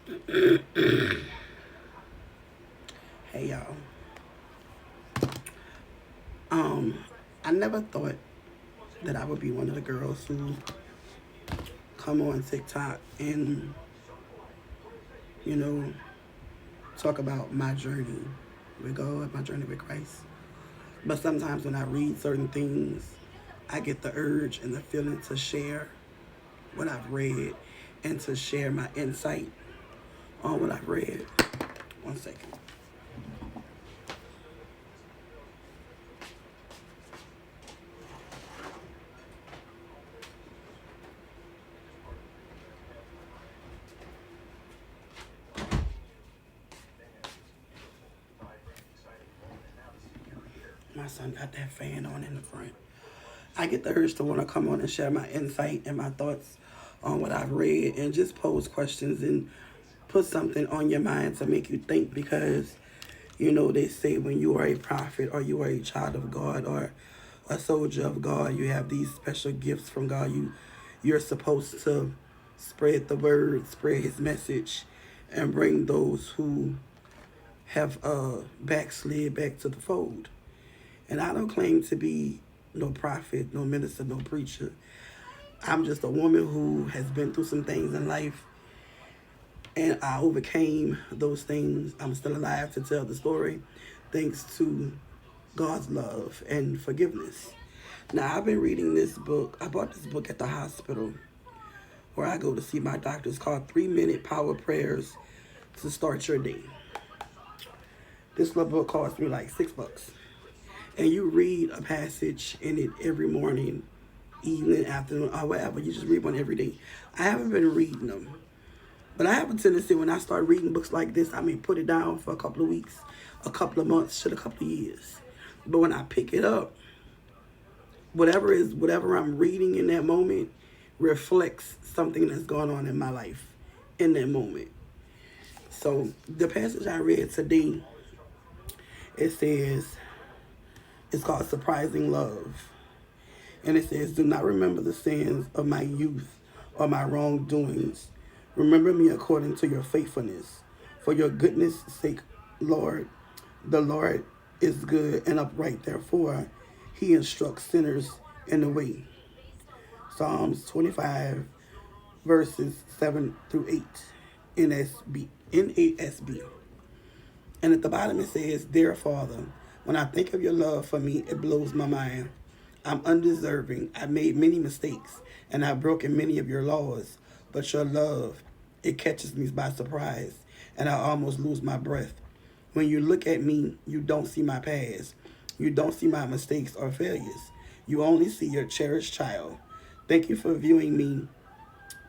Hey y'all. Um, I never thought that I would be one of the girls who come on TikTok and, you know, talk about my journey with God, my journey with Christ. But sometimes when I read certain things, I get the urge and the feeling to share what I've read and to share my insight on what I've read. One second. My son got that fan on in the front. I get the urge to want to come on and share my insight and my thoughts on what I've read and just pose questions and put something on your mind to make you think because, they say when you are a prophet or you are a child of God or a soldier of God, you have these special gifts from God. You're supposed to spread the word, spread his message, and bring those who have backslid back to the fold. And I don't claim to be no prophet, no minister, no preacher. I'm just a woman who has been through some things in life and I overcame those things. I'm still alive to tell the story thanks to God's love and forgiveness. Now, I've been reading this book. I bought this book at the hospital where I go to see my doctor. It's called 3 Minute Power Prayers to Start Your Day. This little book cost me like $6. And you read a passage in it every morning, evening, afternoon, or whatever. You just read one every day. I haven't been reading them. But I have a tendency when I start reading books like this, I may put it down for a couple of weeks, a couple of months, shit, a couple of years. But when I pick it up, whatever I'm reading in that moment reflects something that's going on in my life in that moment. So the passage I read today, it says, it's called Surprising Love. And it says, do not remember the sins of my youth or my wrongdoings. Remember me according to your faithfulness. For your goodness' sake, Lord, the Lord is good and upright. Therefore, he instructs sinners in the way. Psalms 25, verses 7 through 8, NASB. And at the bottom it says, Dear Father, when I think of your love for me, it blows my mind. I'm undeserving. I made many mistakes, and I've broken many of your laws. But your love, it catches me by surprise, and I almost lose my breath. When you look at me, you don't see my past. You don't see my mistakes or failures. You only see your cherished child. Thank you for viewing me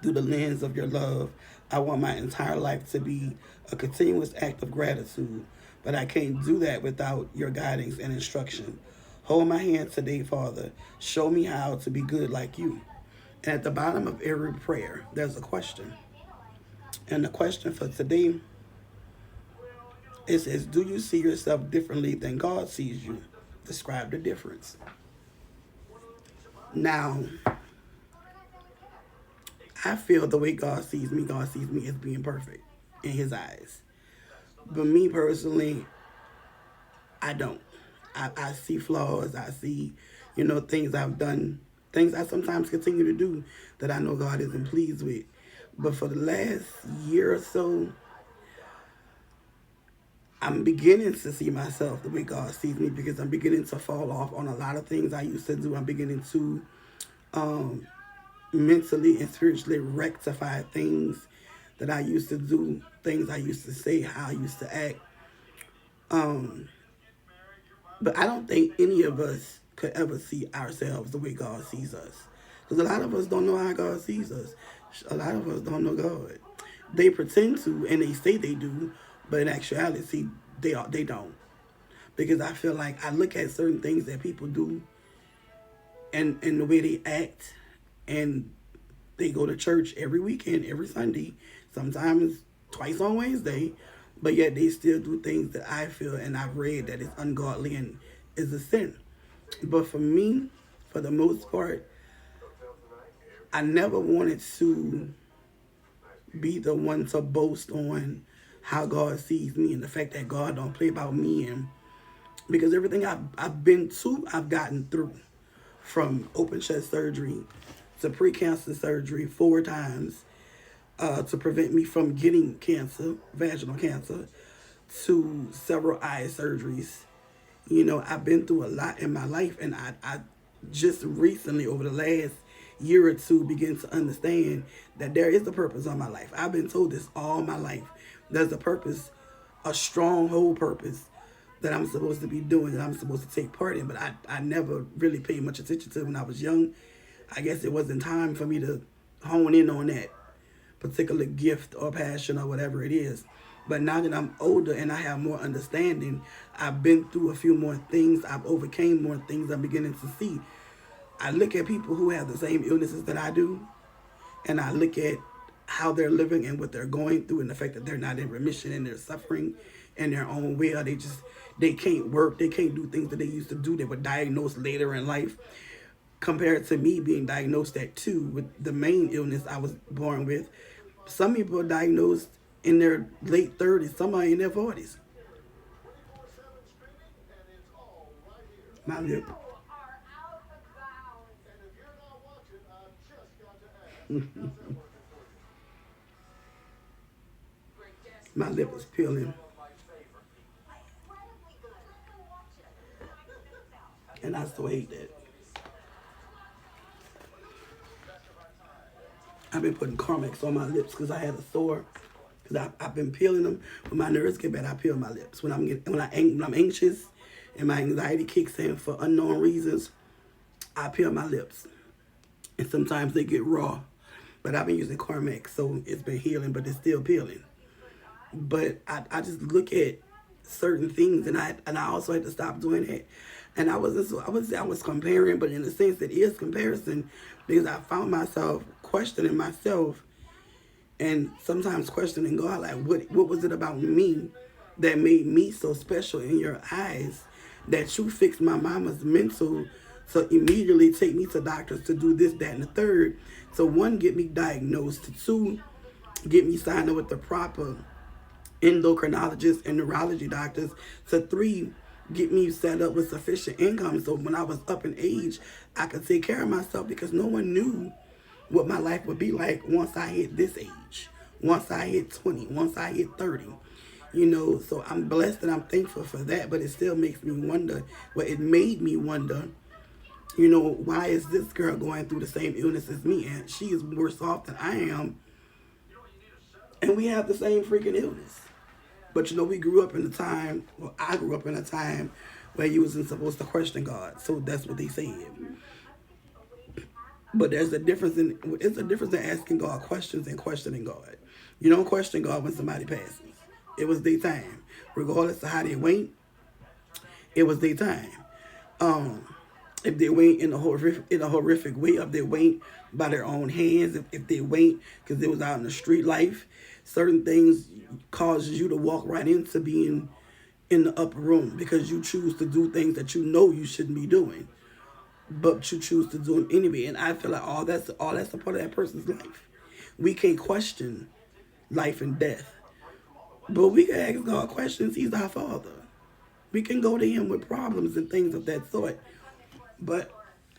through the lens of your love. I want my entire life to be a continuous act of gratitude, but I can't do that without your guidance and instruction. Hold my hand today, Father. Show me how to be good like you. And at the bottom of every prayer, there's a question. And the question for today, it says, do you see yourself differently than God sees you? Describe the difference. Now, I feel the way God sees me as being perfect in his eyes. But me personally, I don't. I see flaws. I see, things I've done, things I sometimes continue to do that I know God isn't pleased with. But for the last year or so, I'm beginning to see myself the way God sees me because I'm beginning to fall off on a lot of things I used to do. I'm beginning to um, mentally and spiritually rectify things that I used to do, things I used to say, how I used to act. Um, but I don't think any of us could ever see ourselves the way God sees us. Because a lot of us don't know how God sees us. A lot of us don't know God. They pretend to and they say they do, but in actuality, they don't. Because I feel like I look at certain things that people do and the way they act, and they go to church every weekend, every Sunday, sometimes twice on Wednesday, but yet they still do things that I feel and I've read that is ungodly and is a sin. But for me, for the most part, I never wanted to be the one to boast on how God sees me and the fact that God don't play about me, and because everything I've been to, I've gotten through, from open chest surgery to pre-cancer surgery 4 times to prevent me from getting cancer, vaginal cancer, to several eye surgeries. You know, I've been through a lot in my life, and I just recently, over the last year or two, begin to understand that there is a purpose on my life. I've been told this all my life. There's a purpose, a stronghold purpose that I'm supposed to be doing, that I'm supposed to take part in, but I never really paid much attention to it when I was young. I guess it wasn't time for me to hone in on that particular gift or passion or whatever it is. But now that I'm older and I have more understanding, I've been through a few more things, I've overcame more things, I'm beginning to see. I look at people who have the same illnesses that I do, and I look at how they're living and what they're going through, and the fact that they're not in remission and they're suffering in their own way, or they can't work, they can't do things that they used to do. They were diagnosed later in life, compared to me being diagnosed at 2 with the main illness I was born with. Some people are diagnosed in their late 30s, some are in their 40s. My lip. My lip is peeling. And I still hate that. I've been putting Carmex on my lips because I had a sore. Because I've been peeling them. When my nerves get bad, I peel my lips. When I'm anxious and my anxiety kicks in for unknown reasons, I peel my lips. And sometimes they get raw. But I've been using Carmex, so it's been healing, but it's still peeling. But I just look at certain things, and I also had to stop doing that. And I wouldn't say I was comparing, but in a sense it is comparison, because I found myself questioning myself, and sometimes questioning God, like what was it about me that made me so special in your eyes that you fixed my mama's mental to immediately take me to doctors to do this, that, and the third. So 1, get me diagnosed. 2, get me signed up with the proper endocrinologists and neurology doctors. So 3, get me set up with sufficient income so when I was up in age, I could take care of myself, because no one knew what my life would be like once I hit this age, once I hit 20, once I hit 30. You know, so I'm blessed and I'm thankful for that, but it still makes me wonder, well, it made me wonder, you know, why is this girl going through the same illness as me, and she is worse off than I am, and we have the same freaking illness. But you know, we grew up in a time, well, I grew up in a time where you wasn't supposed to question God. So that's what they said. But it's a difference in asking God questions and questioning God. You don't question God when somebody passes. It was their time. Regardless of how they went, it was their time. If they went in a horrific way, if they went by their own hands, if they went because they was out in the street life, certain things causes you to walk right into being in the upper room, because you choose to do things that you know you shouldn't be doing, but you choose to do them anyway. And I feel like all that's a part of that person's life. We can't question life and death, but we can ask God questions. He's our Father. We can go to Him with problems and things of that sort. But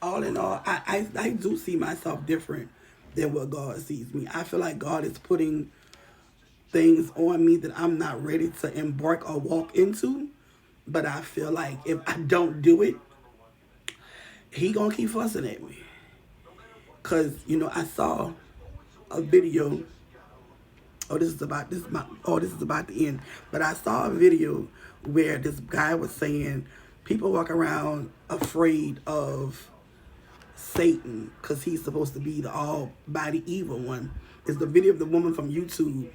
all in all, I do see myself different than what God sees me. I feel like God is putting things on me that I'm not ready to embark or walk into. But I feel like if I don't do it, He gonna keep fussing at me. Cause you know, I saw a video. This is about the end. But I saw a video where this guy was saying people walk around afraid of Satan because he's supposed to be the almighty evil one. It's the video of the woman from YouTube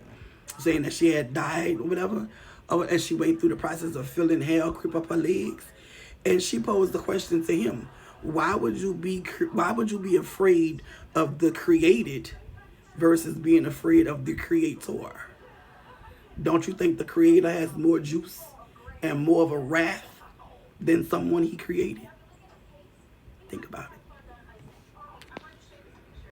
saying that she had died or whatever, and she went through the process of feeling hell creep up her legs, and she posed the question to him: why would you be afraid of the created versus being afraid of the creator? Don't you think the creator has more juice and more of a wrath than someone he created? Think about it.